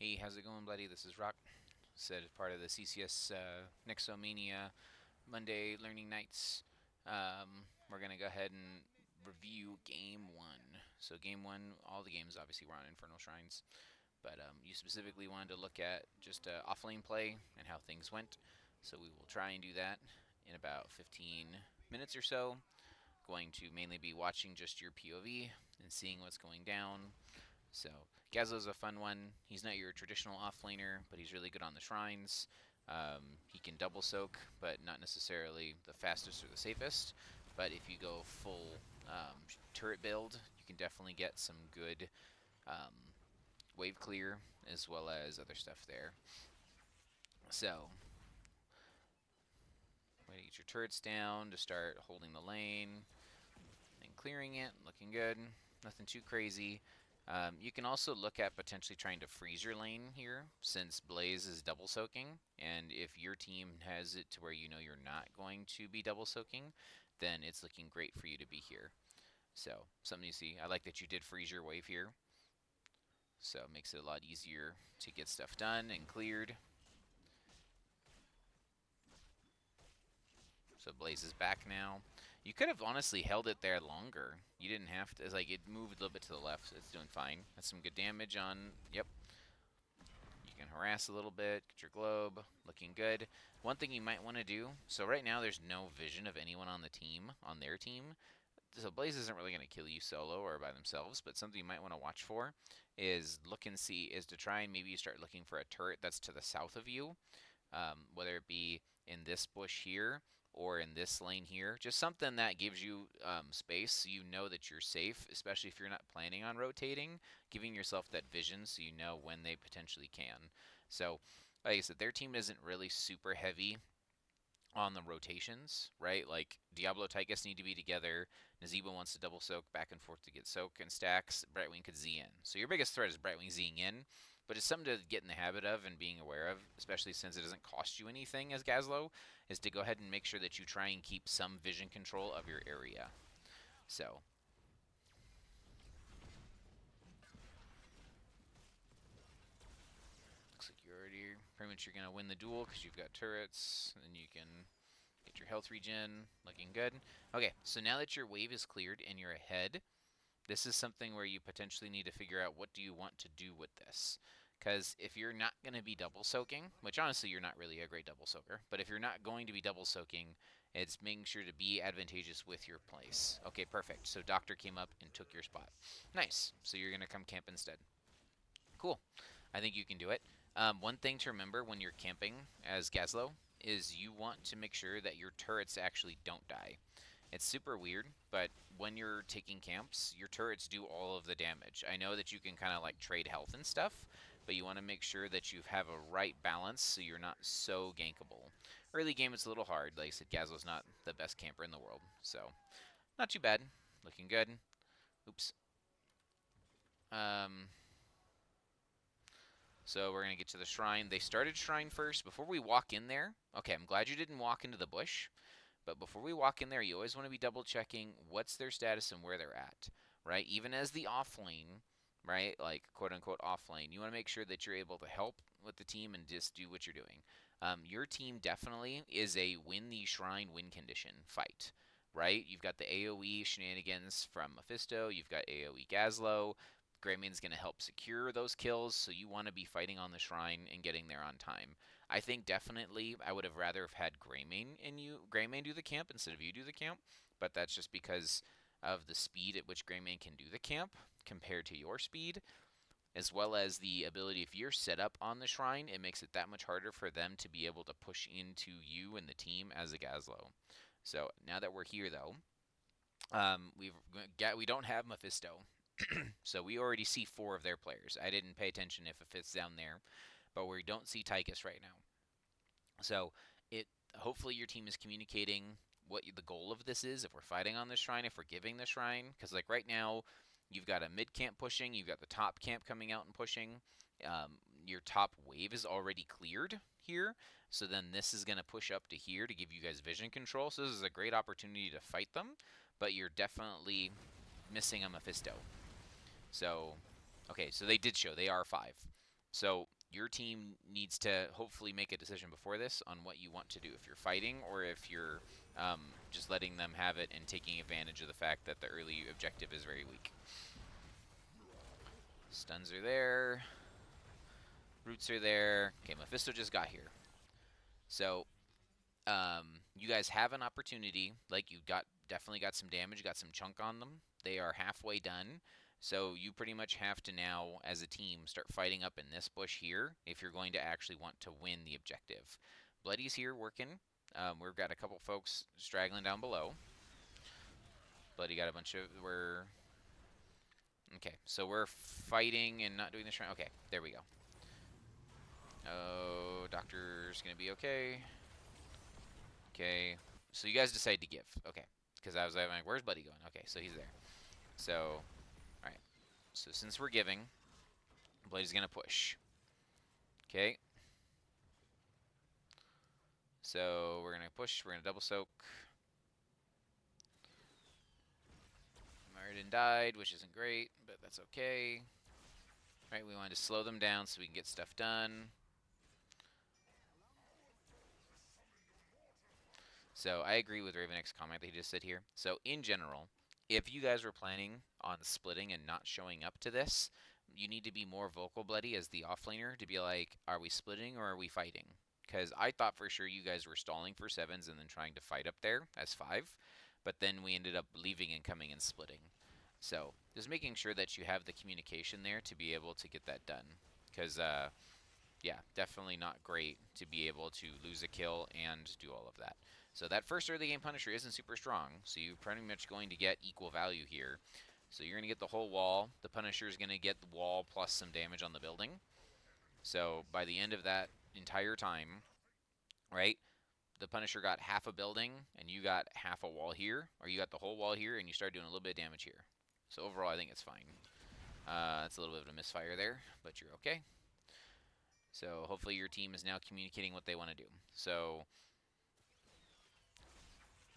Hey, how's it going, buddy? This is Rock. Said as part of the CCS Nexomania Monday Learning Nights. We're gonna go ahead and review Game One. So Game One, all the games obviously were on Infernal Shrines, but you specifically wanted to look at just offlane play and how things went. So we will try and do that in about 15 minutes or so. Going to mainly be watching just your POV and seeing what's going down. So Gazlowe's a fun one. He's not your traditional offlaner, but he's really good on the shrines. He can double soak, but not necessarily the fastest or the safest. But if you go full turret build, you can definitely get some good um, wave clear as well as other stuff there. So, way to get your turrets down to start holding the lane and clearing it, looking good. Nothing too crazy. You can also look at potentially trying to freeze your lane here, since Blaze is double soaking, and if your team has it to where you know you're not going to be double soaking, then it's looking great for you to be here. So, something you see. I like that you did freeze your wave here, so it makes it a lot easier to get stuff done and cleared. So Blaze is back now. You could have honestly held it there longer. You didn't have to. It's like it moved a little bit to the left. So it's doing fine. That's some good damage on. Yep. You can harass a little bit. Get your globe. Looking good. One thing you might want to do. So right now there's no vision of anyone on the team, on their team. So Blaze isn't really going to kill you solo or by themselves, but something you might want to watch for is look and see, is to try and maybe you start looking for a turret that's to the south of you, whether it be in this bush here or in this lane here. Just something that gives you space so you know that you're safe, especially if you're not planning on rotating, giving yourself that vision so you know when they potentially can. So, like I said, their team isn't really super heavy on the rotations, right? Like Diablo Tychus need to be together. Nazeeba wants to double soak back and forth to get soak and stacks. Brightwing could Z in. So your biggest threat is Brightwing Zing in, but it's something to get in the habit of and being aware of, especially since it doesn't cost you anything as Gazlowe, is to go ahead and make sure that you try and keep some vision control of your area. So looks like you're already pretty much you're gonna win the duel because you've got turrets, and you can get your health regen, looking good. Okay, so now that your wave is cleared and you're ahead, this is something where you potentially need to figure out what do you want to do with this. Because if you're not going to be double soaking, which honestly you're not really a great double soaker, but if you're not going to be double soaking, it's making sure to be advantageous with your place. Okay, perfect. So Doctor came up and took your spot. Nice. So you're going to come camp instead. Cool. I think you can do it. One thing to remember when you're camping as Gazlowe is you want to make sure that your turrets actually don't die. It's super weird, but when you're taking camps, your turrets do all of the damage. I know that you can kind of like trade health and stuff, but you want to make sure that you have a right balance so you're not so gankable. Early game it's a little hard. Like I said, Gazlowe's not the best camper in the world, so not too bad. Looking good. Oops. Um, So we're going to get to the shrine. They started shrine first. Before we walk in there, okay, I'm glad you didn't walk into the bush. But before we walk in there, you always want to be double checking what's their status and where they're at, right? Even as the off lane, right? Like quote unquote off lane, you want to make sure that you're able to help with the team and just do what you're doing. Your team definitely is a win the shrine win condition fight, right? You've got the AoE shenanigans from Mephisto, you've got AoE Gazlowe. Greymane's going to help secure those kills, so you want to be fighting on the shrine and getting there on time. I think definitely I would have rather have had Greymane do the camp instead of you do the camp, but that's just because of the speed at which Greymane can do the camp compared to your speed, as well as the ability if you're set up on the shrine, it makes it that much harder for them to be able to push into you and the team as a Gazlowe. So now that we're here though, we don't have Mephisto. So we already see 4 of their players. I didn't pay attention if it fits down there, but we don't see Tychus right now. So it hopefully your team is communicating what the goal of this is. If we're fighting on the shrine, if we're giving the shrine, because like right now, you've got a mid camp pushing, you've got the top camp coming out and pushing. Your top wave is already cleared here, so then this is going to push up to here to give you guys vision control. So this is a great opportunity to fight them, but you're definitely missing a Mephisto. So, okay, so they did show they are 5. So your team needs to hopefully make a decision before this on what you want to do, if you're fighting or if you're just letting them have it and taking advantage of the fact that the early objective is very weak. Stuns are there. Roots are there. Okay, Mephisto just got here. So you guys have an opportunity. Like, you definitely got some damage, got some chunk on them. They are halfway done. So you pretty much have to now, as a team, start fighting up in this bush here if you're going to actually want to win the objective. Bloody's here working. We've got a couple folks straggling down below. Bloody got a bunch of... Okay, so we're fighting and not doing this right. Okay, there we go. Oh, Doctor's going to be okay. Okay, so you guys decide to give. Okay, because I was like, where's Buddy going? Okay, so he's there. So, alright. So since we're giving, Blade's going to push. Okay. So we're going to push. We're going to double soak. Meriden died, which isn't great, but that's okay. Alright, we wanted to slow them down so we can get stuff done. So I agree with Ravenex's comment that he just said here. So in general, if you guys were planning on splitting and not showing up to this, you need to be more vocal, Bloody, as the offlaner, to be like, are we splitting or are we fighting? Because I thought for sure you guys were stalling for 7s and then trying to fight up there as 5, but then we ended up leaving and coming and splitting. So just making sure that you have the communication there to be able to get that done. Because, yeah, definitely not great to be able to lose a kill and do all of that. So that first early game Punisher isn't super strong, so you're pretty much going to get equal value here. So you're going to get the whole wall. The Punisher is going to get the wall plus some damage on the building. So by the end of that entire time, right, the Punisher got half a building, and you got half a wall here, or you got the whole wall here, and you start doing a little bit of damage here. So overall, I think it's fine. It's a little bit of a misfire there, but you're okay. So hopefully your team is now communicating what they want to do. So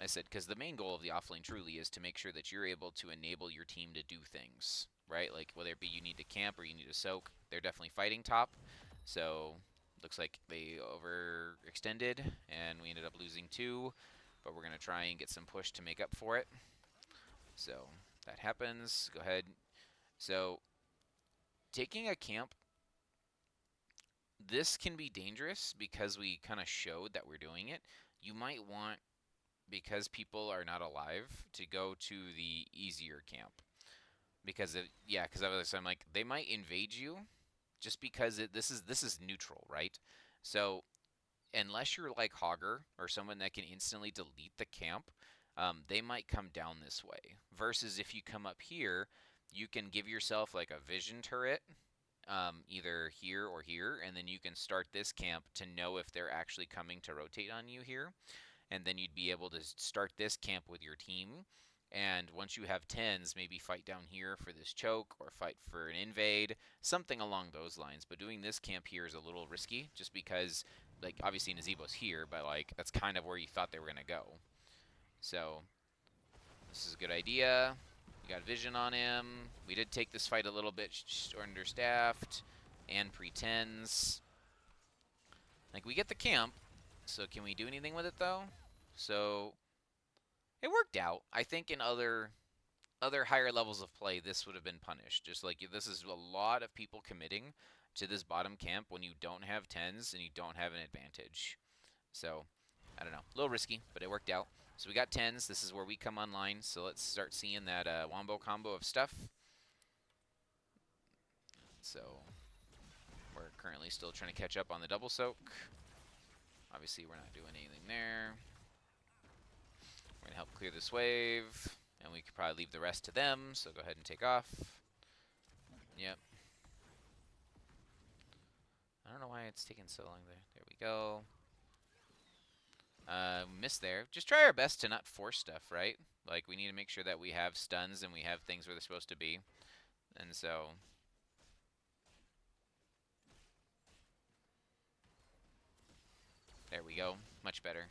I said, because the main goal of the offlane truly is to make sure that you're able to enable your team to do things, right? Like, whether it be you need to camp or you need to soak, they're definitely fighting top. So looks like they overextended, and we ended up losing 2, but we're going to try and get some push to make up for it. So that happens. Go ahead. So taking a camp, this can be dangerous because we kind of showed that we're doing it. You might want, because people are not alive, to go to the easier camp. Because I'm like, they might invade you just because this is neutral, right? So unless you're like Hogger or someone that can instantly delete the camp, they might come down this way. Versus if you come up here, you can give yourself like a vision turret, either here or here, and then you can start this camp to know if they're actually coming to rotate on you here. And then you'd be able to start this camp with your team. And once you have 10s, maybe fight down here for this choke or fight for an invade, something along those lines. But doing this camp here is a little risky just because, like, obviously Nazebo's here, but, like, that's kind of where you thought they were going to go. So this is a good idea. We got vision on him. We did take this fight a little bit understaffed and pretends. Like, we get the camp, so can we do anything with it, though? So it worked out. I think in other higher levels of play, this would have been punished. Just like, this is a lot of people committing to this bottom camp when you don't have 10s and you don't have an advantage. So, I don't know. A little risky, but it worked out. So we got 10s. This is where we come online. So let's start seeing that wombo combo of stuff. So we're currently still trying to catch up on the double soak. Obviously, we're not doing anything there. We're going to help clear this wave, and we could probably leave the rest to them, so go ahead and take off. Yep. I don't know why it's taking so long there. There we go. Missed there. Just try our best to not force stuff, right? Like, we need to make sure that we have stuns and we have things where they're supposed to be. And so... there we go. Much better.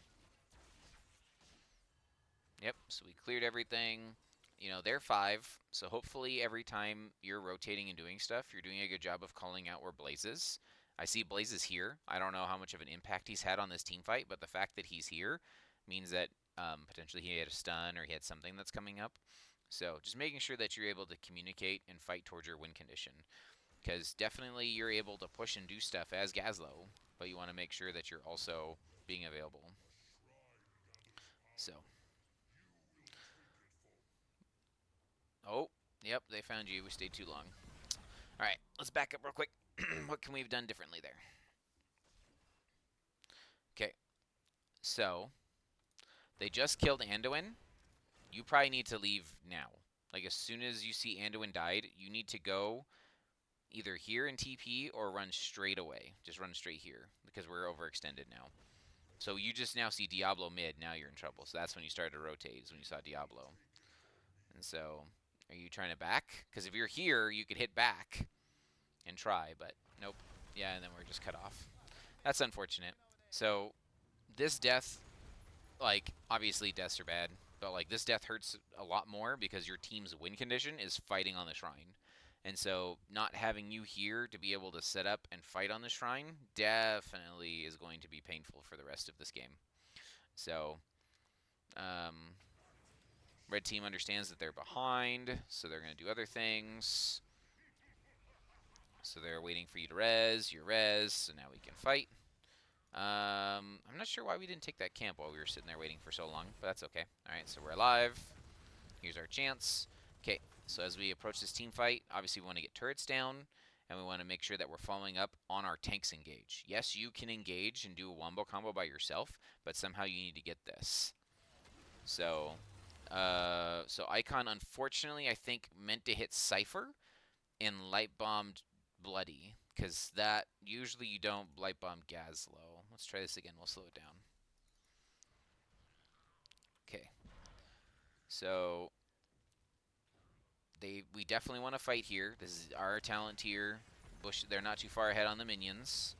Yep, so we cleared everything. you know, they're 5, so hopefully every time you're rotating and doing stuff, you're doing a good job of calling out where Blaze is. I see Blaze is here. I don't know how much of an impact he's had on this team fight, but the fact that he's here means that potentially he had a stun or he had something that's coming up. So just making sure that you're able to communicate and fight towards your win condition. Because definitely you're able to push and do stuff as Gazlowe, but you want to make sure that you're also being available. So. Oh, yep, they found you. We stayed too long. All right, let's back up real quick. What can we have done differently there? Okay, so they just killed Anduin. You probably need to leave now. Like, as soon as you see Anduin died, you need to go either here in TP or run straight away. Just run straight here because we're overextended now. So you just now see Diablo mid. Now you're in trouble. So that's when you started to rotate, is when you saw Diablo. And so, are you trying to back? Because if you're here, you could hit back and try, but nope. Yeah, and then we're just cut off. That's unfortunate. So, this death, like, obviously deaths are bad, but, like, this death hurts a lot more because your team's win condition is fighting on the shrine. And so, not having you here to be able to set up and fight on the shrine definitely is going to be painful for the rest of this game. So, red team understands that they're behind, so they're going to do other things. So they're waiting for you to res, you res, so now we can fight. I'm not sure why we didn't take that camp while we were sitting there waiting for so long, but that's okay. Alright, so we're alive. Here's our chance. Okay, so as we approach this team fight, obviously we want to get turrets down, and we want to make sure that we're following up on our tanks engage. Yes, you can engage and do a wombo combo by yourself, but somehow you need to get this. So, so Icon, unfortunately, I think meant to hit Cypher and light bombed Bloody, because that usually you don't light bomb Gazlowe. Let's try this again. We'll slow it down. Okay. So we definitely want to fight here. This is our talent tier. Bush, they're not too far ahead on the minions.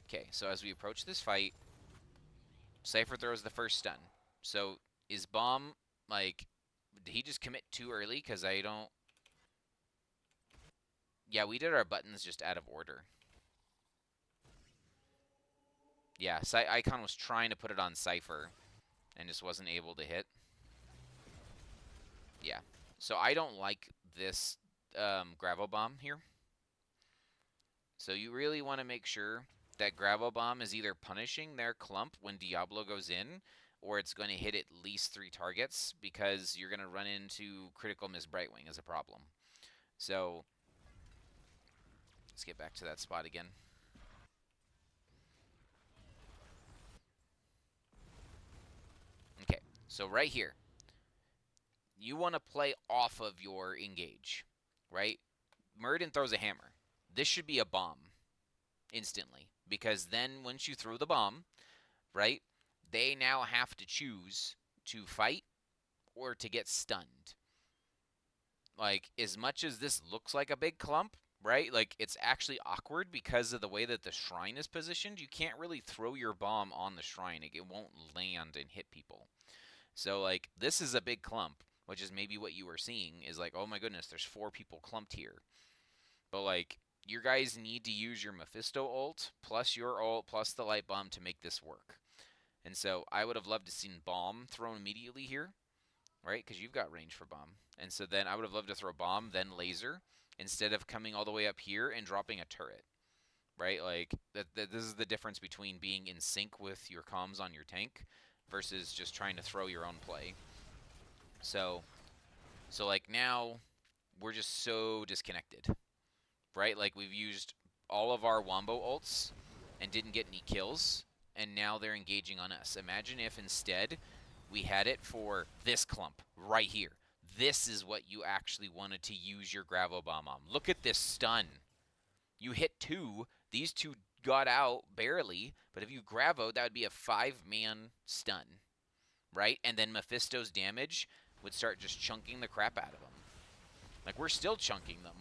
Okay, so as we approach this fight, Cypher throws the first stun. So is Bomb, like, did he just commit too early? Because I don't... Yeah, we did our buttons just out of order. Yeah, Icon was trying to put it on Cypher and just wasn't able to hit. Yeah. So I don't like this Gravel Bomb here. So you really want to make sure that Gravel Bomb is either punishing their clump when Diablo goes in, or it's going to hit at least 3 targets, because you're going to run into critical miss Brightwing as a problem. So let's get back to that spot again. Okay, so right here, you want to play off of your engage, right? Muradin throws a hammer. This should be a bomb instantly, because then once you throw the bomb, right, they now have to choose to fight or to get stunned. Like, as much as this looks like a big clump, right, like, it's actually awkward because of the way that the shrine is positioned. You can't really throw your bomb on the shrine. It won't land and hit people. So, like, this is a big clump, which is maybe what you were seeing, is like, oh my goodness, there's 4 people clumped here. But, like, your guys need to use your Mephisto ult, plus your ult, plus the light bomb to make this work. And so I would have loved to seen bomb thrown immediately here, right? Because you've got range for bomb. And so then I would have loved to throw bomb, then laser, instead of coming all the way up here and dropping a turret, right? Like, this is the difference between being in sync with your comms on your tank versus just trying to throw your own play. So like, now we're just so disconnected, right? Like, we've used all of our wombo ults and didn't get any kills, and now they're engaging on us. Imagine if instead we had it for this clump right here. This is what you actually wanted to use your Gravel Bomb on. Look at this stun. You hit 2. These 2 got out barely, but if you Gravo, that would be a 5-man stun, right? And then Mephisto's damage would start just chunking the crap out of them. Like, we're still chunking them.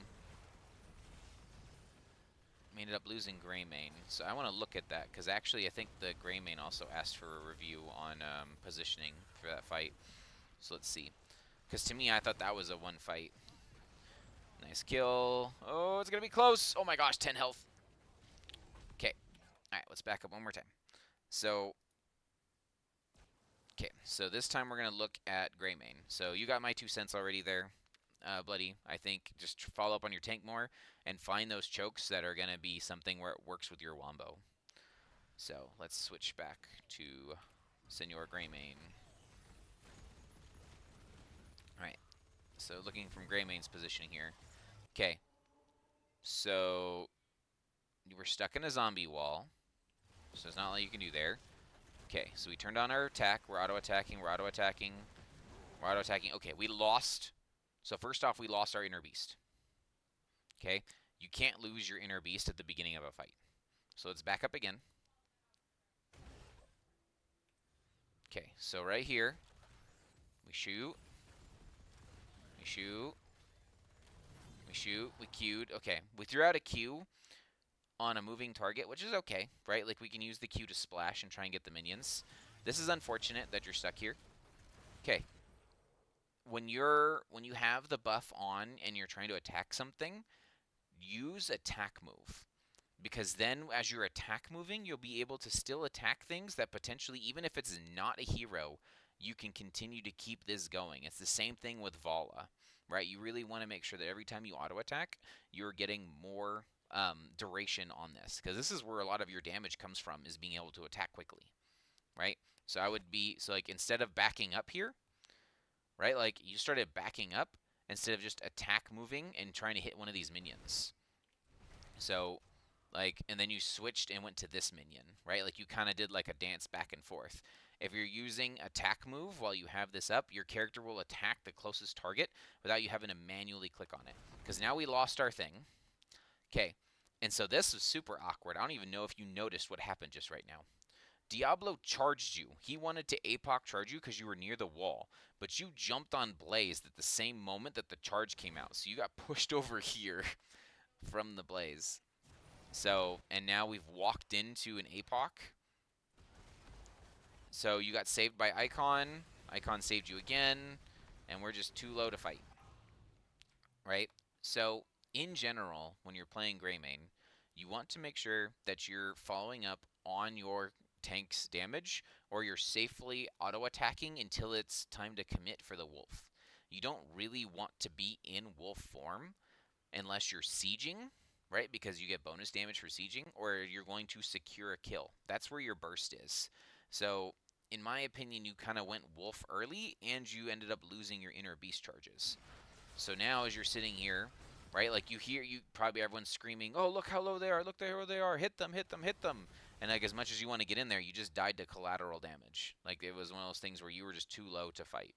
We ended up losing Greymane, so I want to look at that, because actually I think the Greymane also asked for a review on positioning for that fight. So let's see. Because to me, I thought that was a one fight. Nice kill. Oh, it's going to be close. Oh my gosh, 10 health. Okay. All right, let's back up one more time. So, okay. So this time we're going to look at Greymane. So you got my 2 cents already there, Bloody. I think just follow up on your tank more and find those chokes that are going to be something where it works with your wombo. So let's switch back to Senor Greymane. Alright, so looking from Greymane's positioning here. Okay, so you were stuck in a zombie wall, so there's not a lot you can do there. Okay, so we turned on our attack. We're auto-attacking, we're auto-attacking, we're auto-attacking. Okay, we lost. So first off, we lost our inner beast. Okay, you can't lose your inner beast at the beginning of a fight. So let's back up again. Okay, so right here, we shoot, we shoot, we shoot, we queued. Okay, we threw out a Q on a moving target, which is okay, right? Like, we can use the Q to splash and try and get the minions. This is unfortunate that you're stuck here. Okay. When you have the buff on and you're trying to attack something, use attack move. Because then, as you're attack moving, you'll be able to still attack things that potentially, even if it's not a hero, you can continue to keep this going. It's the same thing with Vala, right? You really want to make sure that every time you auto-attack, you're getting more duration on this. Because this is where a lot of your damage comes from, is being able to attack quickly, right? So like, instead of backing up here, right? Like, you started backing up instead of just attack moving and trying to hit one of these minions. So, like, and then you switched and went to this minion, right? Like, you kind of did like a dance back and forth. If you're using attack move while you have this up, your character will attack the closest target without you having to manually click on it. Because now we lost our thing. Okay, and so this was super awkward. I don't even know if you noticed what happened just right now. Diablo charged you. He wanted to APOC charge you because you were near the wall, but you jumped on Blaze at the same moment that the charge came out. So you got pushed over here from the Blaze. So, and now we've walked into an APOC. So you got saved by Icon. Icon saved you again, and we're just too low to fight. Right? So, in general, when you're playing Greymane, you want to make sure that you're following up on your tank's damage, or you're safely auto-attacking until it's time to commit for the wolf. You don't really want to be in wolf form unless you're sieging, right? Because you get bonus damage for sieging, or you're going to secure a kill. That's where your burst is. So, in my opinion, you kind of went wolf early, and you ended up losing your inner beast charges. So now, as you're sitting here, right, like, you probably everyone's screaming, oh, look how low they are, look how low they are, hit them, hit them, hit them. And like, as much as you want to get in there, you just died to collateral damage. Like, it was one of those things where you were just too low to fight,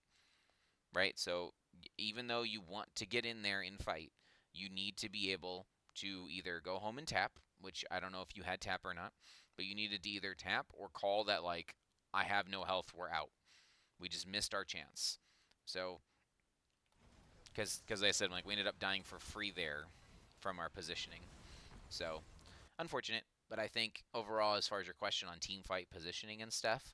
right? So even though you want to get in there and fight, you need to be able to either go home and tap, which I don't know if you had tap or not, but you needed to either tap or call that, like, I have no health, we're out. We just missed our chance. So, because I said, like, we ended up dying for free there from our positioning. So, unfortunate, but I think overall, as far as your question on team fight positioning and stuff,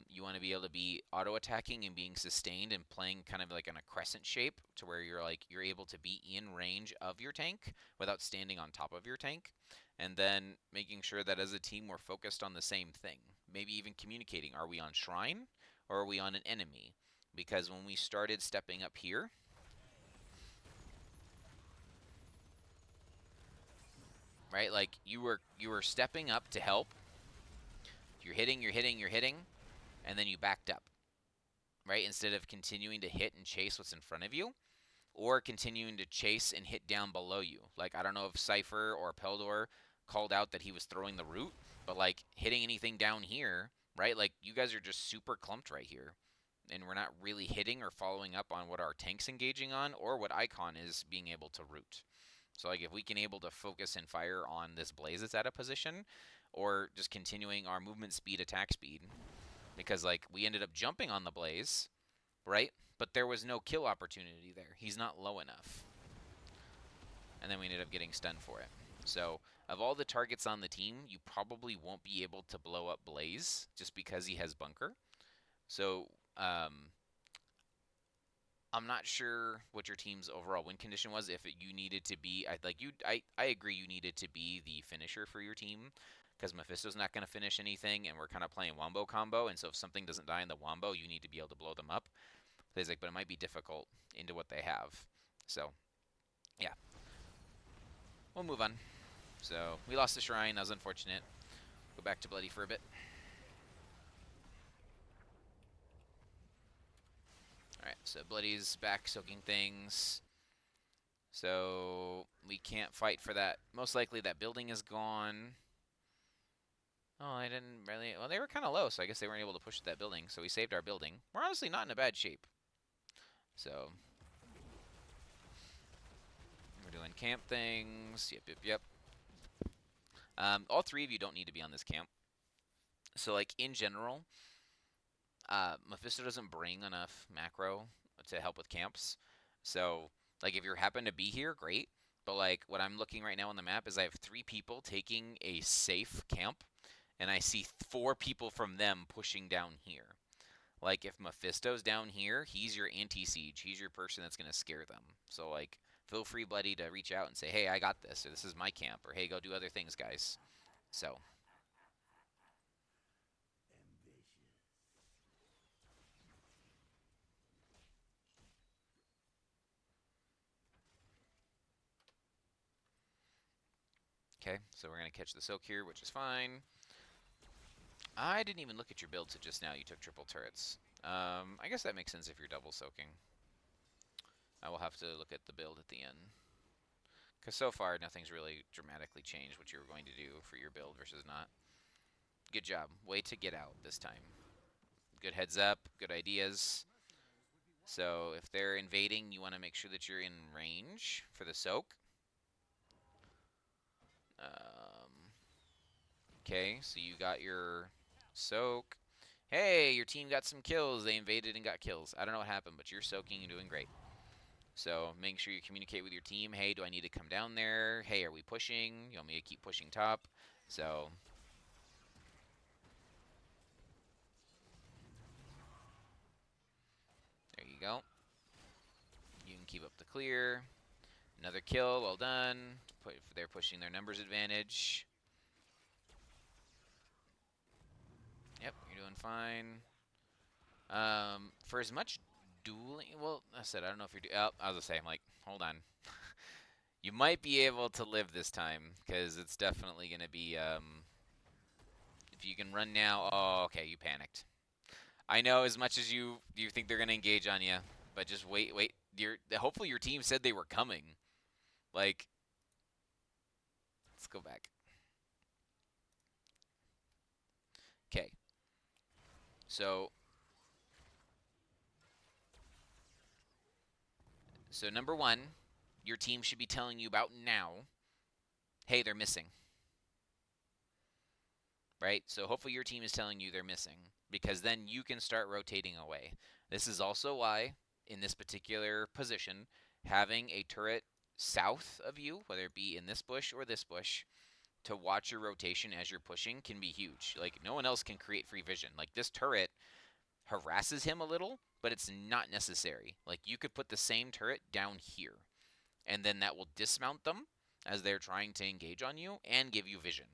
you want to be able to be auto-attacking and being sustained and playing kind of like in a crescent shape to where you're able to be in range of your tank without standing on top of your tank. And then making sure that as a team we're focused on the same thing. Maybe even communicating, are we on Shrine or are we on an enemy? Because when we started stepping up here, right, like, you were stepping up to help. You're hitting, and then you backed up, right? Instead of continuing to hit and chase what's in front of you, or continuing to chase and hit down below you. Like, I don't know if Cypher or Peldor called out that he was throwing the root, but, like, hitting anything down here, right? Like, you guys are just super clumped right here, and we're not really hitting or following up on what our tank's engaging on or what Icon is being able to root. So, like, if we can able to focus and fire on this Blaze that's out of position, or just continuing our movement speed, attack speed, because, like, we ended up jumping on the Blaze, right? But there was no kill opportunity there. He's not low enough. And then we ended up getting stunned for it. So, of all the targets on the team, you probably won't be able to blow up Blaze just because he has bunker. So, I'm not sure what your team's overall win condition was. If you needed to be, I agree you needed to be the finisher for your team because Mephisto's not going to finish anything, and we're kind of playing wombo combo. And so if something doesn't die in the wombo, you need to be able to blow them up. He's like, but it might be difficult into what they have. So yeah, we'll move on. So we lost the shrine. That was unfortunate. Go back to Bloody for a bit. Alright, so Bloody's back soaking things. So we can't fight for that. Most likely that building is gone. Oh, I didn't really... Well, they were kind of low, so I guess they weren't able to push that building. So we saved our building. We're honestly not in a bad shape. So we're doing camp things. Yep. All three of you don't need to be on this camp. So, like, in general, Mephisto doesn't bring enough macro to help with camps. So, like, if you happen to be here, great. But, like, what I'm looking right now on the map is I have 3 people taking a safe camp, and I see 4 people from them pushing down here. Like, if Mephisto's down here, he's your anti-siege. He's your person that's going to scare them. So, like, feel free, Bloody, to reach out and say, hey, I got this, or this is my camp, or hey, go do other things, guys. So... Okay, so we're going to catch the soak here, which is fine. I didn't even look at your build to just now. You took triple turrets. I guess that makes sense if you're double soaking. I will have to look at the build at the end. Because so far, nothing's really dramatically changed what you were going to do for your build versus not. Good job. Way to get out this time. Good heads up, good ideas. So if they're invading, you want to make sure that you're in range for the soak. Okay, so you got your soak. Hey, your team got some kills. They invaded and got kills. I don't know what happened, but you're soaking and doing great. So make sure you communicate with your team. Hey, do I need to come down there? Hey, are we pushing? You want me to keep pushing top? So there you go. You can keep up the clear. Another kill. Well done. They're pushing their numbers advantage. Yep, you're doing fine. For as much dueling, well, I said I don't know if you're. Oh, I was gonna say, I'm like, hold on. You might be able to live this time because it's definitely gonna be. If you can run now, oh, okay, you panicked. I know as much as you think they're gonna engage on you, but just wait. Hopefully your team said they were coming. Like, let's go back. Okay. So number one, your team should be telling you about now. Hey, they're missing. Right? So hopefully your team is telling you they're missing because then you can start rotating away. This is also why, in this particular position, having a turret south of you, whether it be in this bush or this bush, to watch your rotation as you're pushing can be huge. Like, no one else can create free vision. Like, this turret harasses him a little, but it's not necessary. Like, you could put the same turret down here, and then that will dismount them as they're trying to engage on you and give you vision.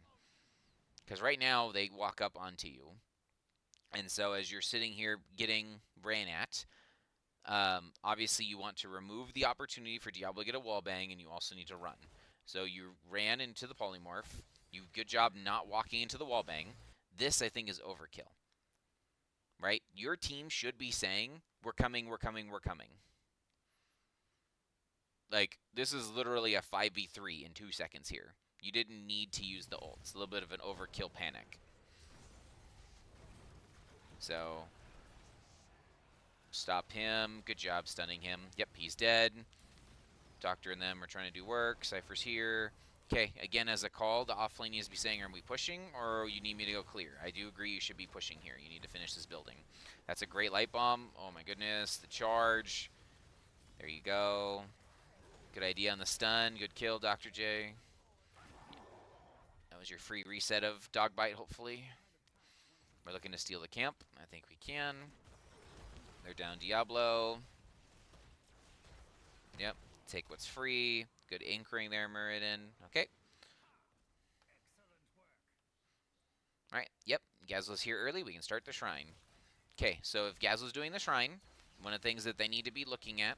Because right now, they walk up onto you. And so as you're sitting here getting ran at, obviously you want to remove the opportunity for Diablo to get a wall bang, and you also need to run. So you ran into the polymorph. Good job not walking into the wall bang. This, I think, is overkill. Right? Your team should be saying, we're coming, we're coming, we're coming. Like, this is literally a 5v3 in 2 seconds here. You didn't need to use the ult. It's a little bit of an overkill panic. So, stop him. Good job stunning him. Yep, he's dead. Doctor and them are trying to do work. Cypher's here. Okay, again, as a call, the offlane needs to be saying, are we pushing, or you need me to go clear? I do agree you should be pushing here. You need to finish this building. That's a great light bomb. Oh my goodness, the charge. There you go. Good idea on the stun. Good kill, Dr. J. That was your free reset of dog bite, hopefully. We're looking to steal the camp. I think we can. They're down Diablo. Yep. Take what's free. Good anchoring there, Muradin. Okay. Alright. Yep. Gazlowe's here early. We can start the shrine. Okay, so if Gazlowe's doing the shrine, one of the things that they need to be looking at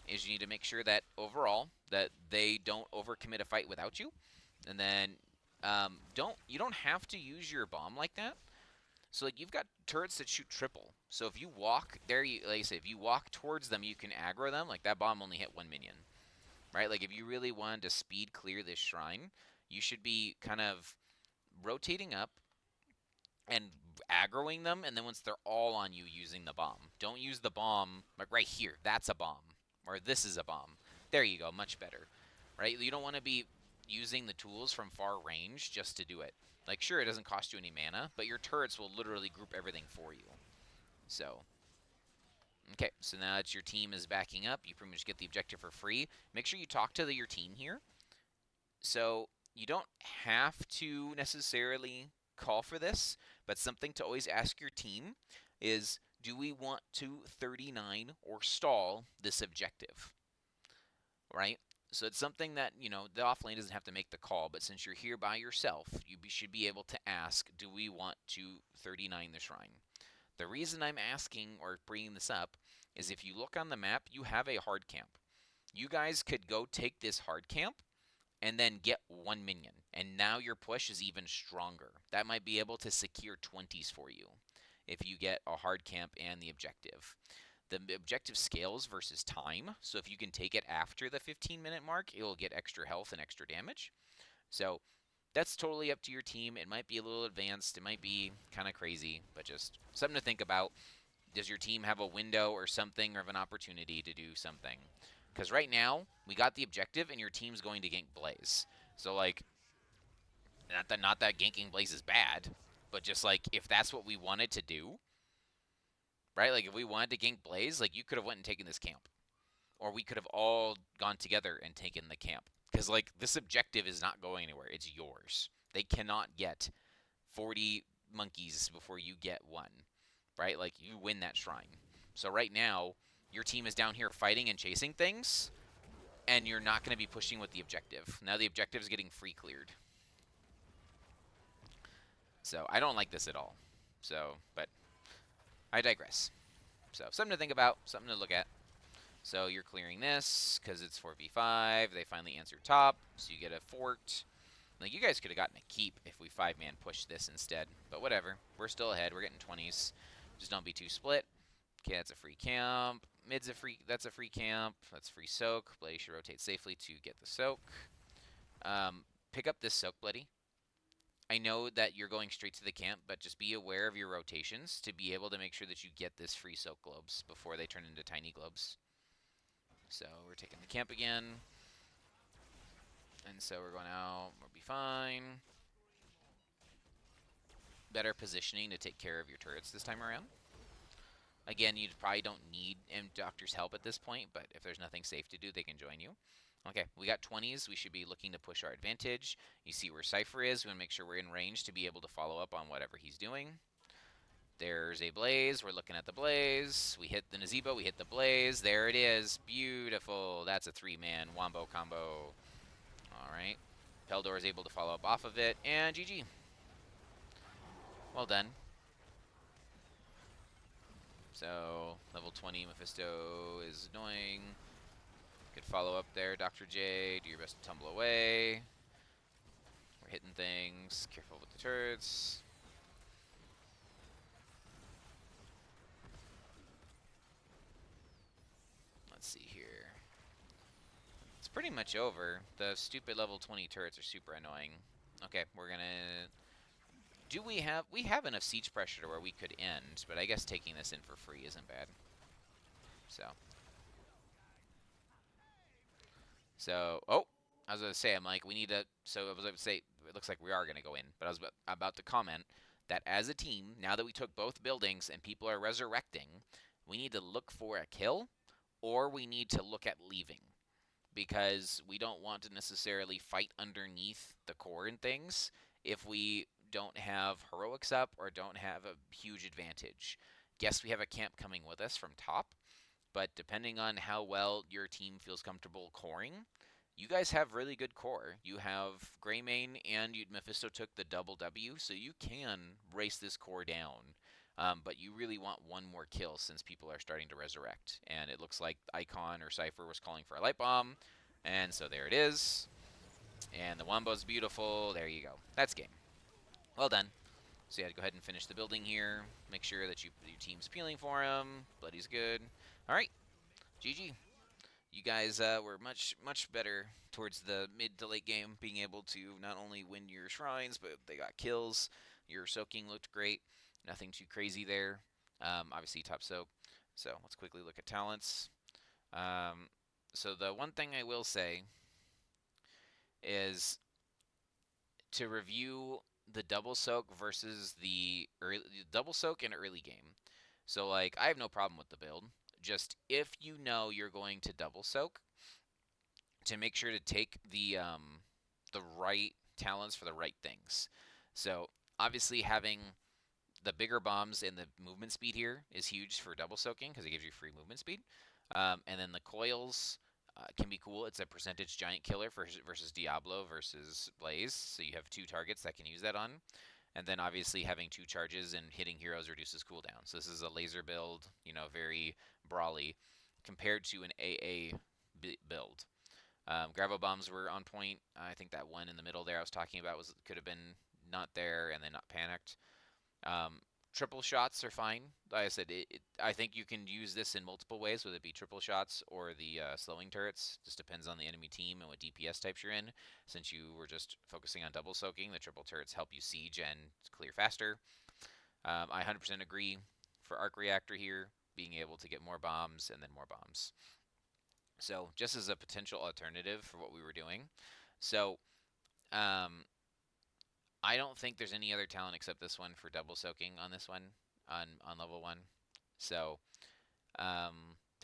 is you need to make sure that overall that they don't overcommit a fight without you. And then you don't have to use your bomb like that. So like you've got turrets that shoot triple. So if you walk there, like I say, if you walk towards them, you can aggro them. Like that bomb only hit 1 minion, right? Like if you really wanted to speed clear this shrine, you should be kind of rotating up and aggroing them, and then once they're all on you, using the bomb. Don't use the bomb like right here. That's a bomb, or this is a bomb. There you go, much better, right? You don't want to be using the tools from far range just to do it. Like, sure, it doesn't cost you any mana, but your turrets will literally group everything for you. So, okay, so now that your team is backing up, you pretty much get the objective for free. Make sure you talk to your team here. So, you don't have to necessarily call for this, but something to always ask your team is, do we want to 39 or stall this objective? Right? So it's something that, the offlane doesn't have to make the call, but since you're here by yourself, you should be able to ask, do we want to 39 the shrine? The reason I'm asking or bringing this up is if you look on the map, you have a hard camp. You guys could go take this hard camp and then get 1 minion, and now your push is even stronger. That might be able to secure 20s for you if you get a hard camp and the objective. The objective scales versus time, so if you can take it after the 15-minute mark, it will get extra health and extra damage. So that's totally up to your team. It might be a little advanced, it might be kind of crazy, but just something to think about. Does your team have a window or something, or of an opportunity to do something? Because right now, we got the objective, and your team's going to gank Blaze. So, like, not that ganking Blaze is bad, but just, like, if that's what we wanted to do, right? Like, if we wanted to gank Blaze, like, you could have went and taken this camp. Or we could have all gone together and taken the camp. Because, like, this objective is not going anywhere. It's yours. They cannot get 40 monkeys before you get one, right? Like, you win that shrine. So right now, your team is down here fighting and chasing things, and you're not going to be pushing with the objective. Now the objective is getting free cleared. So I don't like this at all. So, but I digress. So something to think about, something to look at. So you're clearing this because it's 4v5. They finally answered top, so you get a fort. Like, you guys could have gotten a keep if we 5-man pushed this instead. But whatever. We're still ahead. We're getting 20s. Just don't be too split. Okay, that's a free camp. Mid's a free. That's a free camp. That's free soak. Bloody should rotate safely to get the soak. Pick up this soak, Bloody. I know that you're going straight to the camp, but just be aware of your rotations to be able to make sure that you get this free soak globes before they turn into tiny globes. So we're taking the camp again. And so we're going out. We'll be fine. Better positioning to take care of your turrets this time around. Again, you probably don't need Doctor's help at this point, but if there's nothing safe to do, they can join you. Okay, we got 20s. We should be looking to push our advantage. You see where Cypher is. We want to make sure we're in range to be able to follow up on whatever he's doing. There's a Blaze. We're looking at the Blaze. We hit the Nazebo. We hit the Blaze. There it is. Beautiful. That's a 3-man wombo combo. All right. Peldor is able to follow up off of it. And GG. Well done. So, level 20 Mephisto is annoying. Good follow up there, Dr. J. Do your best to tumble away. We're hitting things. Careful with the turrets. Let's see here. It's pretty much over. The stupid level 20 turrets are super annoying. Okay, we're gonna... we have enough siege pressure to where we could end, but I guess taking this in for free isn't bad. So, oh, I was going to say, I'm like, we need to, so I was going to say, it looks like we are going to go in, but I was about to comment that as a team, now that we took both buildings and people are resurrecting, we need to look for a kill, or we need to look at leaving, because we don't want to necessarily fight underneath the core and things if we don't have heroics up or don't have a huge advantage. Guess we have a camp coming with us from top, but depending on how well your team feels comfortable coring, you guys have really good core. You have Greymane and Mephisto took the double W, so you can race this core down. But you really want one more kill since people are starting to resurrect. And it looks like Icon or Cypher was calling for a light bomb. And so there it is. And the Wombo's beautiful. There you go. That's game. Well done. So you had to go ahead and finish the building here. Make sure that your team's peeling for him. Bloody's good. All right. GG. You guys were much better towards the mid to late game, being able to not only win your shrines, but they got kills. Your soaking looked great. Nothing too crazy there. Obviously, top soak. So let's quickly look at talents. So the one thing I will say is to review the double soak versus the double soak in early game. So like I have no problem with the build. Just if you know you're going to double soak, to make sure to take the right talents for the right things. So obviously having the bigger bombs and the movement speed here is huge for double soaking because it gives you free movement speed. And then the coils can be cool. It's a percentage giant killer versus Diablo versus Blaze. So you have two targets that can use that on. And then obviously having two charges and hitting heroes reduces cooldown. So this is a laser build, very brawly compared to an AA build. Gravel bombs were on point. I think that one in the middle there I was talking about could have been not there and then not panicked. Triple shots are fine. Like I said, I think you can use this in multiple ways, whether it be triple shots or the slowing turrets. Just depends on the enemy team and what DPS types you're in. Since you were just focusing on double soaking, the triple turrets help you siege and clear faster. I 100% agree for arc reactor here, being able to get more bombs and then more bombs. So just as a potential alternative for what we were doing. So I don't think there's any other talent except this one for double soaking on this one on level 1. So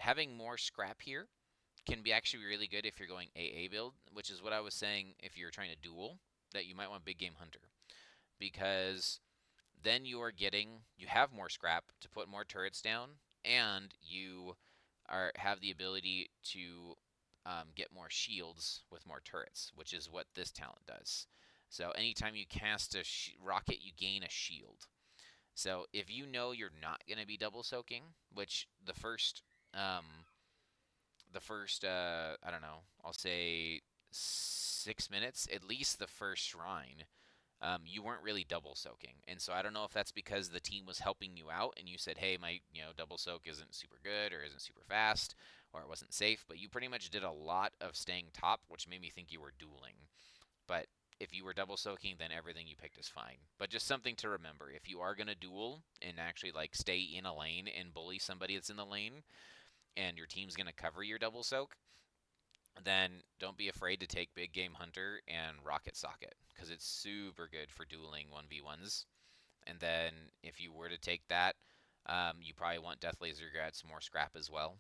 having more scrap here can be actually really good if you're going AA build, which is what I was saying if you're trying to duel, that you might want big game hunter. Because then you have more scrap to put more turrets down, and you have the ability to get more shields with more turrets, which is what this talent does. So anytime you cast a rocket, you gain a shield. So if you know you're not going to be double soaking, which the first, I don't know, I'll say 6 minutes, at least the first shrine, you weren't really double soaking. And so I don't know if that's because the team was helping you out and you said, hey, my double soak isn't super good or isn't super fast or it wasn't safe, but you pretty much did a lot of staying top, which made me think you were dueling. But if you were double soaking, then everything you picked is fine. But just something to remember, if you are going to duel and actually like stay in a lane and bully somebody that's in the lane and your team's going to cover your double soak, then don't be afraid to take Big Game Hunter and Rocket Socket, because it's super good for dueling 1v1s. And then if you were to take that, you probably want Death Laser to get some more scrap as well.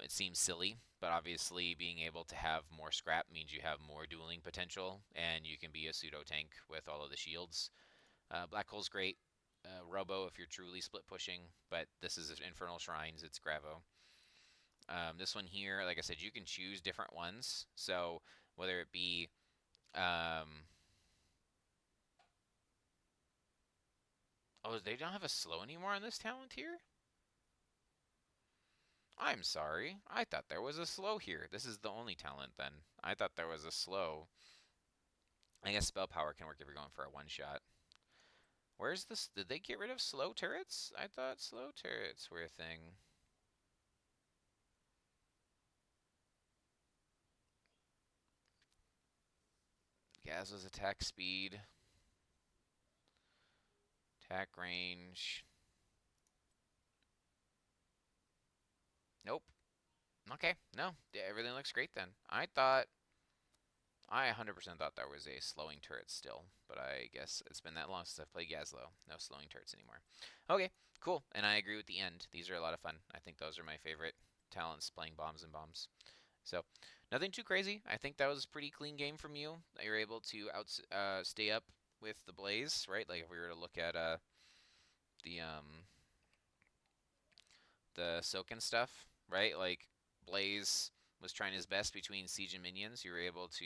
It seems silly, but obviously being able to have more scrap means you have more dueling potential, and you can be a pseudo tank with all of the shields. Black Hole's great. Robo if you're truly split pushing, but this is Infernal Shrines, it's Gravo. This one here, like I said, you can choose different ones. So whether it be oh, they don't have a slow anymore on this talent here? I'm sorry. I thought there was a slow here. This is the only talent then. I thought there was a slow. I guess spell power can work if you're going for a one shot. Where's this? Did they get rid of slow turrets? I thought slow turrets were a thing. Gazlowe's attack speed. Attack range. Nope. Okay, no. Everything looks great then. I 100% thought there was a slowing turret still, but I guess it's been that long since I've played Gazlowe. No slowing turrets anymore. Okay, cool. And I agree with the end. These are a lot of fun. I think those are my favorite talents, playing bombs and bombs. So, nothing too crazy. I think that was a pretty clean game from you. That you're able to stay up with the Blaze, right? Like if we were to look at the soak and stuff. right? Like Blaze was trying his best between siege and minions. You were able to,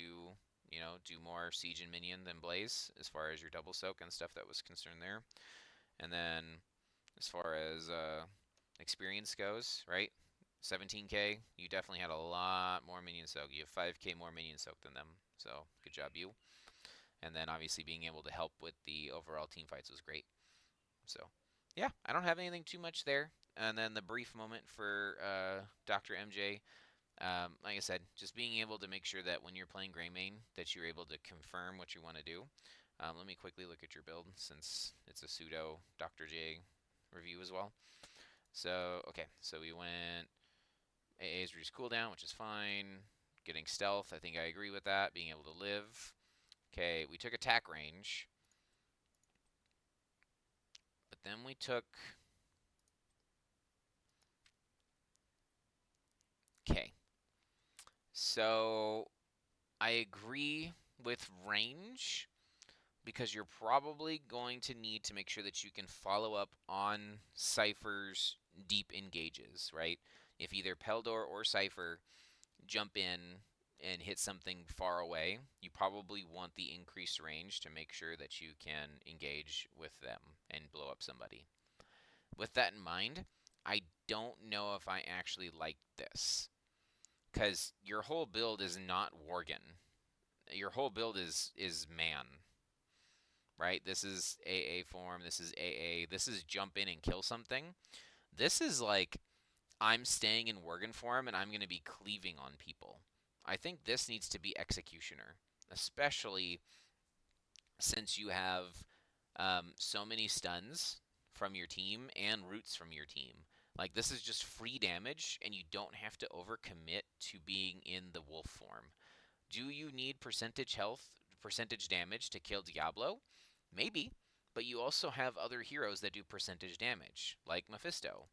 do more siege and minion than Blaze as far as your double soak and stuff that was concerned there. And then as far as experience goes, right? 17k, you definitely had a lot more minion soak. You have 5k more minion soak than them. So good job, you. And then obviously being able to help with the overall team fights was great. So yeah, I don't have anything too much there. And then the brief moment for Dr. MJ, like I said, just being able to make sure that when you're playing Greymane, that you're able to confirm what you want to do. Let me quickly look at your build since it's a pseudo Dr. J review as well. So, okay, so we went AA's reduced cooldown, which is fine. Getting stealth, I think I agree with that. Being able to live. Okay, we took attack range. But then we took... Okay. So, I agree with range because you're probably going to need to make sure that you can follow up on Cypher's deep engages, right? If either Peldor or Cypher jump in and hit something far away, you probably want the increased range to make sure that you can engage with them and blow up somebody. With that in mind, I don't know if I actually like this because your whole build is not Worgen. Your whole build is man, right? This is AA form. This is AA. This is jump in and kill something. This is like I'm staying in Worgen form and I'm going to be cleaving on people. I think this needs to be Executioner, especially since you have so many stuns from your team and roots from your team. Like, this is just free damage, and you don't have to overcommit to being in the wolf form. Do you need percentage health, percentage damage to kill Diablo? Maybe, but you also have other heroes that do percentage damage, like Mephisto,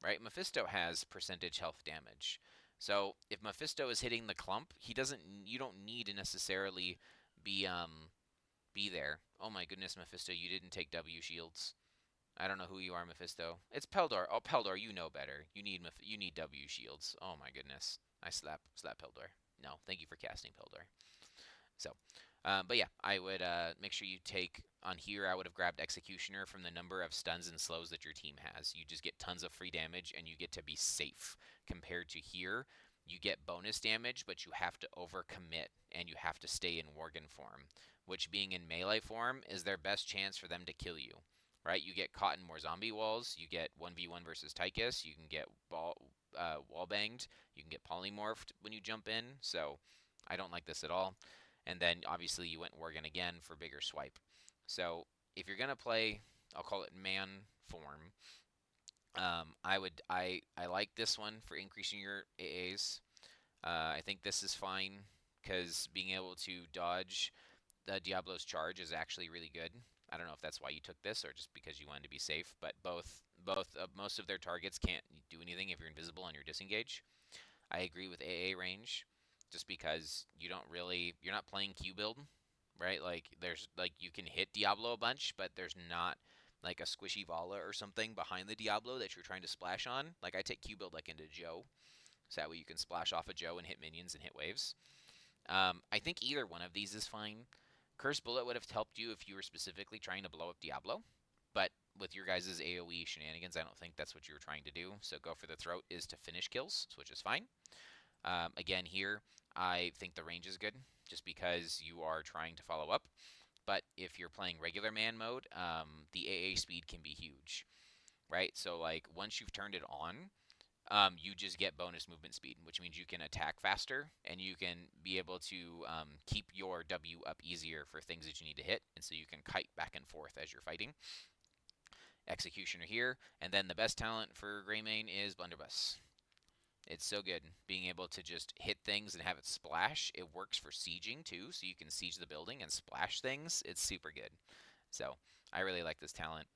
right? Mephisto has percentage health damage. So if Mephisto is hitting the clump, he doesn't. You don't need to necessarily be be there. Oh my goodness, Mephisto, you didn't take W shields. I don't know who you are, Mephisto. It's Peldor. Oh, Peldor, you know better. You need W shields. Oh my goodness, I slap Peldor. No, thank you for casting Peldor. So, but yeah, I would make sure you take on here. I would have grabbed Executioner from the number of stuns and slows that your team has. You just get tons of free damage, and you get to be safe. Compared to here, you get bonus damage, but you have to overcommit, and you have to stay in Worgen form, which being in melee form is their best chance for them to kill you. Right? You get caught in more zombie walls. You get 1v1 versus Tychus. You can get wall banged. You can get polymorphed when you jump in. So I don't like this at all. And then obviously you went Worgen again for bigger swipe. So if you're gonna play, I'll call it man form. I like this one for increasing your AAs. I think this is fine because being able to dodge the Diablo's charge is actually really good. I don't know if that's why you took this or just because you wanted to be safe, but both most of their targets can't do anything if you're invisible on your disengage. I agree with AA range, just because you're not playing Q build, right? Like there's like you can hit Diablo a bunch, but there's not like a squishy Vala or something behind the Diablo that you're trying to splash on. Like I take Q build like into Joe, so that way you can splash off a Joe and hit minions and hit waves. I think either one of these is fine. Curse Bullet would have helped you if you were specifically trying to blow up Diablo, but with your guys' AoE shenanigans, I don't think that's what you were trying to do. So go for the throat is to finish kills, which is fine. Again, here, I think the range is good just because you are trying to follow up. But if you're playing regular man mode, the AA speed can be huge, right? So, like, once you've turned it on, you just get bonus movement speed, which means you can attack faster and you can be able to keep your W up easier for things that you need to hit. And so you can kite back and forth as you're fighting. Executioner here. And then the best talent for Greymane is Blunderbuss. It's so good being able to just hit things and have it splash. It works for sieging too, so you can siege the building and splash things. It's super good. So I really like this talent.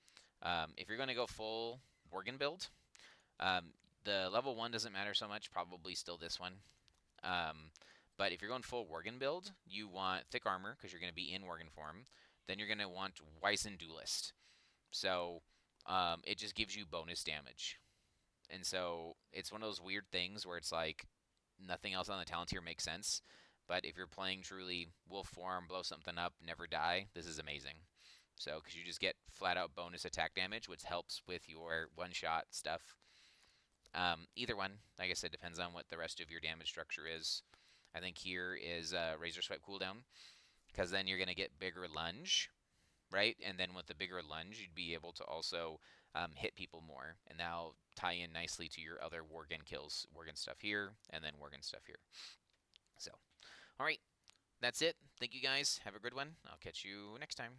If you're going to go full Worgen build, the level 1 doesn't matter so much, probably still this one. But if you're going full Worgen build, you want thick armor because you're going to be in Worgen form. Then you're going to want Wyzen Duelist. So it just gives you bonus damage. And so it's one of those weird things where it's like nothing else on the talent tier makes sense. But if you're playing truly wolf form, blow something up, never die, this is amazing. So, because you just get flat out bonus attack damage, which helps with your one shot stuff. Either one, like I said, depends on what the rest of your damage structure is. I think here is Razor Swipe cooldown, because then you're going to get bigger lunge, right? And then with the bigger lunge, you'd be able to also hit people more, and that'll tie in nicely to your other Worgen kills, Worgen stuff here, and then Worgen stuff here. So, all right, that's it. Thank you guys. Have a good one. I'll catch you next time.